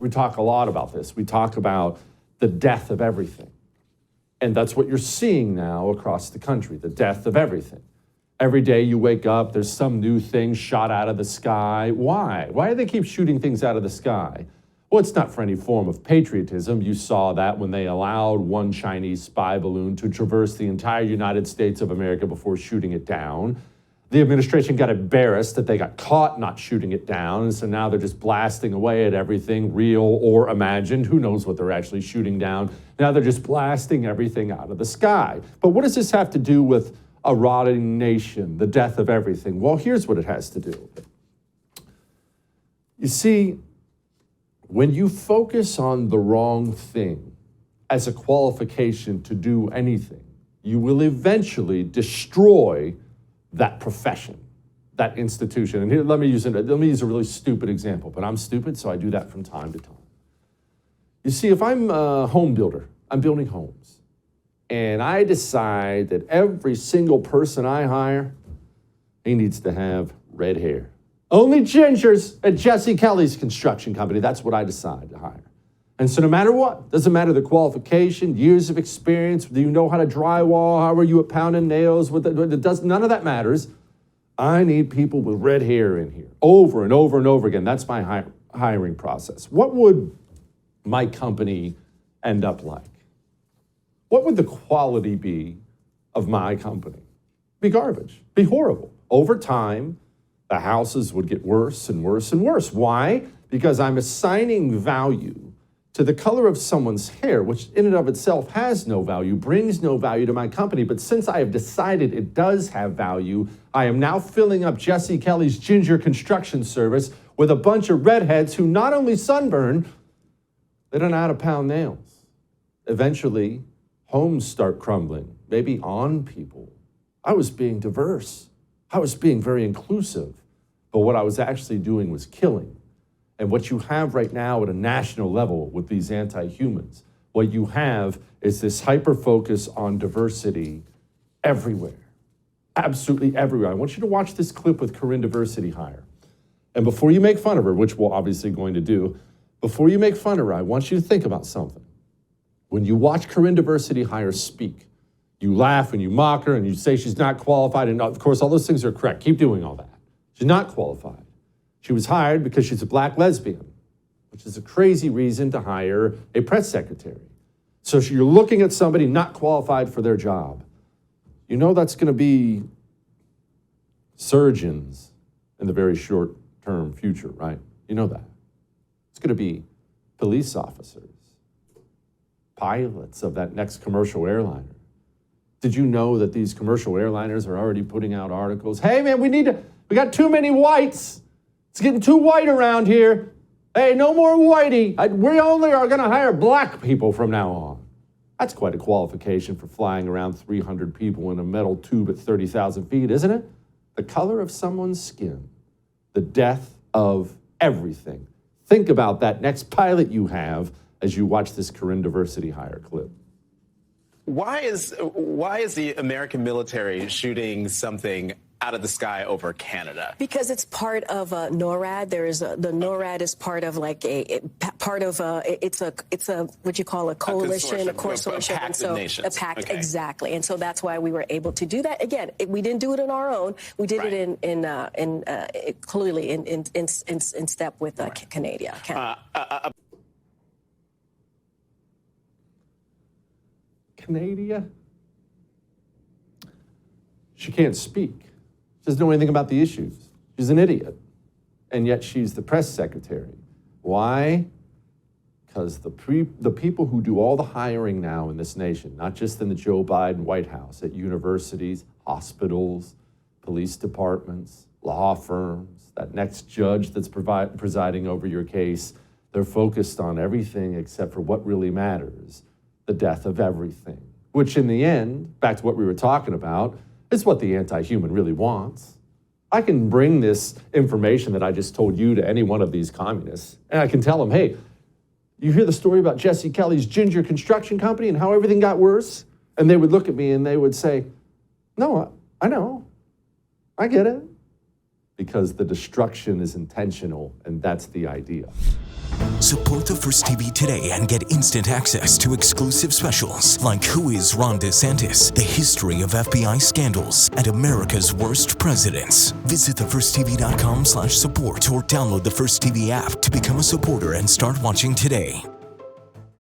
We talk a lot about this. We talk about the death of everything. And that's what you're seeing now across the country, the death of everything. Every day you wake up, there's some new thing shot out of the sky. Why? Why do they keep shooting things out of the sky? Well, it's not for any form of patriotism. You saw that when they allowed one Chinese spy balloon to traverse the entire United States of America before shooting it down. The administration got embarrassed that they got caught not shooting it down, and so now they're just blasting away at everything, real or imagined. Who knows what they're actually shooting down? Now they're just blasting everything out of the sky. But what does this have to do with a rotting nation, the death of everything? Well, here's what it has to do. You see, when you focus on the wrong thing as a qualification to do anything, you will eventually destroy that profession, that institution. And here, let me use a really stupid example, but I'm stupid, so I do that from time to time. You see, if I'm a home builder, I'm building homes, and I decide that every single person I hire, he needs to have red hair. Only gingers at Jesse Kelly's construction company. That's what I decide to hire. And so no matter what, doesn't matter the qualification, years of experience, do you know how to drywall, how are you at pounding nails, none of that matters. I need people with red hair in here, over and over and over again. That's my hiring process. What would my company end up like? What would the quality be of my company? Be garbage, be horrible. Over time, the houses would get worse and worse and worse. Why? Because I'm assigning value to the color of someone's hair, which in and of itself has no value, brings no value to my company. But since I have decided it does have value, I am now filling up Jesse Kelly's ginger construction service with a bunch of redheads who not only sunburn, they don't know how to pound nails. Eventually, homes start crumbling, maybe on people. I was being diverse. I was being very inclusive. But what I was actually doing was killing. And what you have right now at a national level with these anti-humans, what you have is this hyper-focus on diversity everywhere, absolutely everywhere. I want you to watch this clip with Corinne Diversity Hire. And before you make fun of her, which we're obviously going to do, before you make fun of her, I want you to think about something. When you watch Corinne Diversity Hire speak, you laugh and you mock her and you say she's not qualified. And of course, all those things are correct. Keep doing all that. She's not qualified. She was hired because she's a black lesbian, which is a crazy reason to hire a press secretary. So you're looking at somebody not qualified for their job. You know that's going to be surgeons in the very short-term future, right? You know that. It's going to be police officers, pilots of that next commercial airliner. Did you know that these commercial airliners are already putting out articles? Hey, man, we got too many whites. It's getting too white around here. Hey, no more whitey. We only are going to hire black people from now on. That's quite a qualification for flying around 300 people in a metal tube at 30,000 feet, isn't it? The color of someone's skin, the death of everything. Think about that next pilot you have as you watch this Corinne Diversity Hire clip. Why is the American military shooting something out of the sky over Canada? Because it's part of NORAD. The NORAD is part of it's a what you call a coalition, a consortium, a pact of nations. A pact, okay. Exactly. And so that's why we were able to do that. Again, we didn't do it on our own. We did it clearly in step with Canada. Canada? She can't speak. She doesn't know anything about the issues. She's an idiot. And yet she's the press secretary. Why? Because the people who do all the hiring now in this nation, not just in the Joe Biden White House, at universities, hospitals, police departments, law firms, that next judge that's presiding over your case, they're focused on everything except for what really matters, the death of everything, which in the end, back to what we were talking about, is what the anti-human really wants. I can bring this information that I just told you to any one of these communists, and I can tell them, hey, you hear the story about Jesse Kelly's ginger construction company and how everything got worse? And they would look at me and they would say, no, I know. I get it. because the destruction is intentional, and that's the idea. Support the First TV today and get instant access to exclusive specials like Who is Ron DeSantis, The History of FBI Scandals, and America's Worst Presidents. Visit thefirsttv.com/support or download the First TV app to become a supporter and start watching today.